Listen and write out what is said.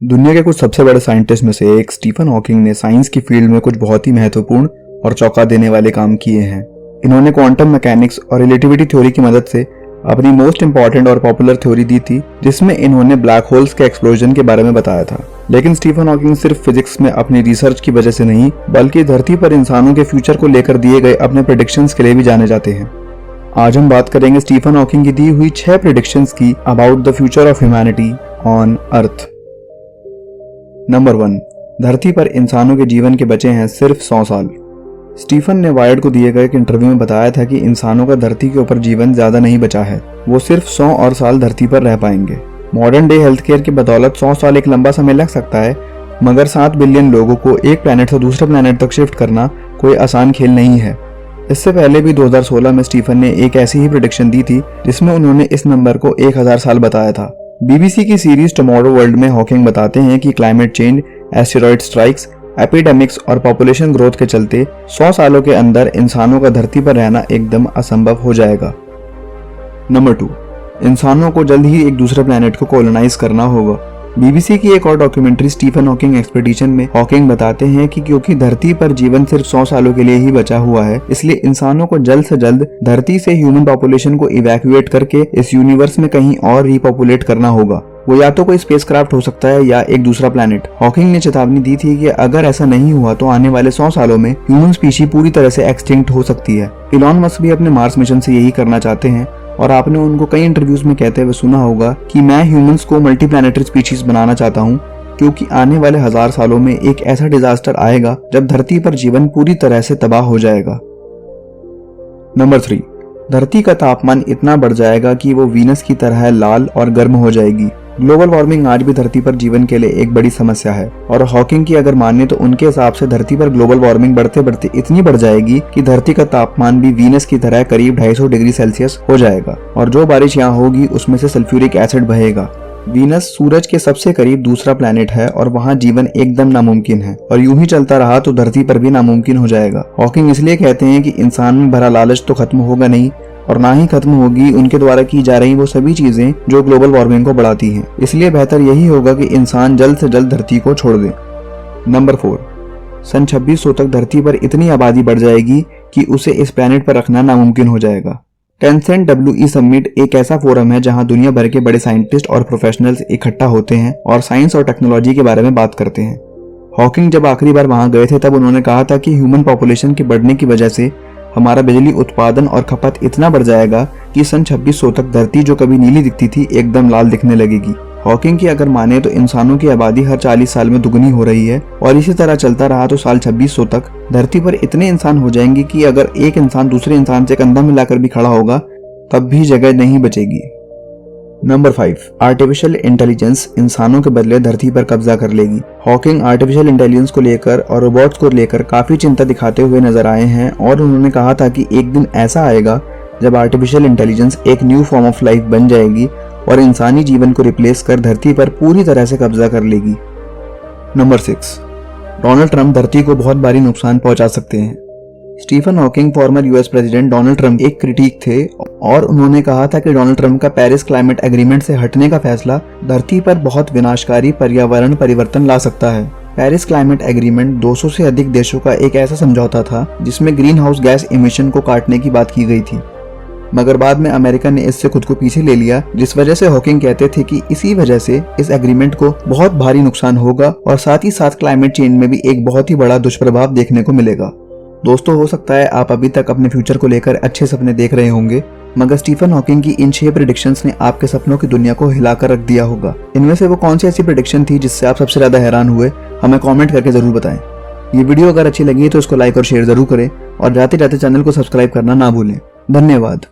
दुनिया के कुछ सबसे बड़े साइंटिस्ट में से एक स्टीफन हॉकिंग ने साइंस की फील्ड में कुछ बहुत ही महत्वपूर्ण और चौंका देने वाले काम किए हैं। इन्होंने क्वांटम मैकेनिक्स और रिलेटिविटी थ्योरी की मदद से अपनी मोस्ट इंपॉर्टेंट और पॉपुलर थ्योरी दी थी, जिसमें इन्होंने ब्लैक होल्स के एक्सप्लोजन के बारे में बताया था। लेकिन स्टीफन हॉकिंग सिर्फ फिजिक्स में अपनी रिसर्च की वजह से नहीं, बल्कि धरती पर इंसानों के फ्यूचर को लेकर दिए गए अपने प्रेडिक्शंस के लिए भी जाने जाते हैं। आज हम बात करेंगे स्टीफन हॉकिंग की दी हुई 6 प्रेडिक्शंस की about the future of humanity on earth. Number 1, धरती पर इंसानों के जीवन के बचे हैं सिर्फ 100 साल। स्टीफन ने वायर्ड को दिए गए एक इंटरव्यू में बताया था कि इंसानों का धरती के ऊपर जीवन ज्यादा नहीं बचा है, वो सिर्फ 100 और साल धरती पर रह पाएंगे। मॉडर्न डे हेल्थ केयर की बदौलत 100 साल एक लंबा समय लग सकता है, मगर 7 बिलियन लोगों को एक प्लैनेट से दूसरे प्लैनेट तक शिफ्ट करना कोई आसान खेल नहीं है। इससे पहले भी 2016 में स्टीफन ने एक ऐसी ही प्रेडिक्शन दी थी, जिसमें उन्होंने इस नंबर को 1000 साल बताया था। बीबीसी की सीरीज टुमारो वर्ल्ड में हॉकिंग बताते हैं कि climate change, asteroid strikes, epidemics और पॉपुलेशन ग्रोथ के चलते 100 सालों के अंदर इंसानों का धरती पर रहना एकदम असंभव हो जाएगा। नंबर 2, इंसानों को जल्द ही एक दूसरे प्लैनेट को कॉलोनाइज करना होगा। बीबीसी की एक और डॉक्यूमेंट्री स्टीफन हॉकिंग एक्सपेडिशन में हॉकिंग बताते हैं कि क्योंकि धरती पर जीवन सिर्फ 100 सालों के लिए ही बचा हुआ है, इसलिए इंसानों को जल्द से जल्द धरती से ह्यूमन पॉपुलेशन को इवैक्यूएट करके इस यूनिवर्स में कहीं और रिपॉपुलेट करना होगा। वो या तो कोई स्पेसक्राफ्ट हो सकता है या एक दूसरा प्लैनेट। हॉकिंग ने चेतावनी दी थी कि अगर ऐसा नहीं हुआ तो आने वाले 100 सालों में ह्यूमन स्पीशी पूरी तरह से एक्सटिंक्ट हो सकती है। इलॉन मस्क भी अपने मार्स मिशन से यही करना चाहते हैं, और आपने उनको कई इंटरव्यूज में कहते हुए सुना होगा कि मैं ह्यूमंस को मल्टी प्लैनेटरी स्पीशीज बनाना चाहता हूँ, क्योंकि आने वाले 1000 सालों में एक ऐसा डिजास्टर आएगा जब धरती पर जीवन पूरी तरह से तबाह हो जाएगा। नंबर 3, धरती का तापमान इतना बढ़ जाएगा कि वो वीनस की तरह लाल और गर्म हो जाएगी। ग्लोबल वार्मिंग आज भी धरती पर जीवन के लिए एक बड़ी समस्या है, और हॉकिंग की अगर माने तो उनके हिसाब से धरती पर ग्लोबल वार्मिंग बढ़ते बढ़ते इतनी बढ़ जाएगी कि धरती का तापमान भी वीनस की तरह करीब 250 डिग्री सेल्सियस हो जाएगा, और जो बारिश यहाँ होगी उसमें से सल्फ्यूरिक एसिड बहेगा। वीनस सूरज के सबसे करीब दूसरा प्लैनेट है और वहाँ जीवन एकदम नामुमकिन है, और यूं ही चलता रहा तो धरती पर भी नामुमकिन हो जाएगा। हॉकिंग इसलिए कहते हैं कि इंसान में भरा लालच तो खत्म होगा नहीं, और ना ही खत्म होगी उनके द्वारा की जा रही वो सभी चीजें जो ग्लोबल वार्मिंग को बढ़ाती हैं। इसलिए बेहतर यही होगा कि इंसान जल्द से जल्द धरती को छोड़ दे। नंबर 4, सन 2600 तक धरती पर इतनी आबादी बढ़ जाएगी कि उसे इस प्लैनेट पर रखना नामुमकिन हो जाएगा। टेंसेंट WE समिट एक ऐसा फोरम है जहां दुनिया भर के बड़े साइंटिस्ट और प्रोफेशनल्स इकट्ठा होते हैं और साइंस और टेक्नोलॉजी के बारे में बात करते हैं। हॉकिंग जब आखिरी बार वहां गए थे तब उन्होंने कहा था कि ह्यूमन पॉपुलेशन के बढ़ने की वजह से हमारा बिजली उत्पादन और खपत इतना बढ़ जाएगा कि सन 2600 तक धरती जो कभी नीली दिखती थी एकदम लाल दिखने लगेगी। हॉकिंग की अगर माने तो इंसानों की आबादी हर 40 साल में दुगनी हो रही है, और इसी तरह चलता रहा तो साल 2600 तक धरती पर इतने इंसान हो जाएंगे कि अगर एक इंसान दूसरे इंसान से कंधा मिलाकर भी खड़ा होगा तब भी जगह नहीं बचेगी। नंबर 5, आर्टिफिशियल इंटेलिजेंस इंसानों के बदले धरती पर कब्जा कर लेगी। हॉकिंग आर्टिफिशियल इंटेलिजेंस को लेकर और रोबोट्स को लेकर काफी चिंता दिखाते हुए नजर आए हैं, और उन्होंने कहा था कि एक दिन ऐसा आएगा जब आर्टिफिशियल इंटेलिजेंस एक न्यू फॉर्म ऑफ लाइफ बन जाएगी और इंसानी जीवन को रिप्लेस कर धरती पर पूरी तरह से कब्जा कर लेगी। नंबर 6, डोनाल्ड ट्रंप धरती को बहुत भारी नुकसान पहुंचा सकते हैं। Stephen Hawking former US president Donald Trump एक क्रिटिक थे, और उन्होंने कहा था कि डोनाल्ड ट्रंप का पेरिस क्लाइमेट एग्रीमेंट से हटने का फैसला धरती पर बहुत विनाशकारी पर्यावरण परिवर्तन ला सकता है। पेरिस क्लाइमेट एग्रीमेंट 200 से अधिक देशों का एक ऐसा समझौता था जिसमें ग्रीन हाउस गैस इमिशन को काटने की बात की गई थी, मगर बाद में अमेरिका ने इससे खुद को पीछे ले लिया, जिस वजह से हॉकिंग कहते थे कि इसी वजह से इस एग्रीमेंट को बहुत भारी नुकसान होगा, और साथ ही साथ क्लाइमेट चेंज में भी एक बहुत ही बड़ा दुष्प्रभाव देखने को मिलेगा। दोस्तों, हो सकता है आप अभी तक अपने फ्यूचर को लेकर अच्छे सपने देख रहे होंगे, मगर स्टीफन हॉकिंग की इन 6 प्रेडिक्शंस ने आपके सपनों की दुनिया को हिलाकर रख दिया होगा। इनमें से वो कौन सी ऐसी प्रेडिक्शन थी जिससे आप सबसे ज्यादा हैरान हुए, हमें कमेंट करके जरूर बताएं। ये वीडियो अगर अच्छी लगी तो इसको लाइक और शेयर जरूर करें, और जाते जाते चैनल को सब्सक्राइब करना ना भूलें। धन्यवाद।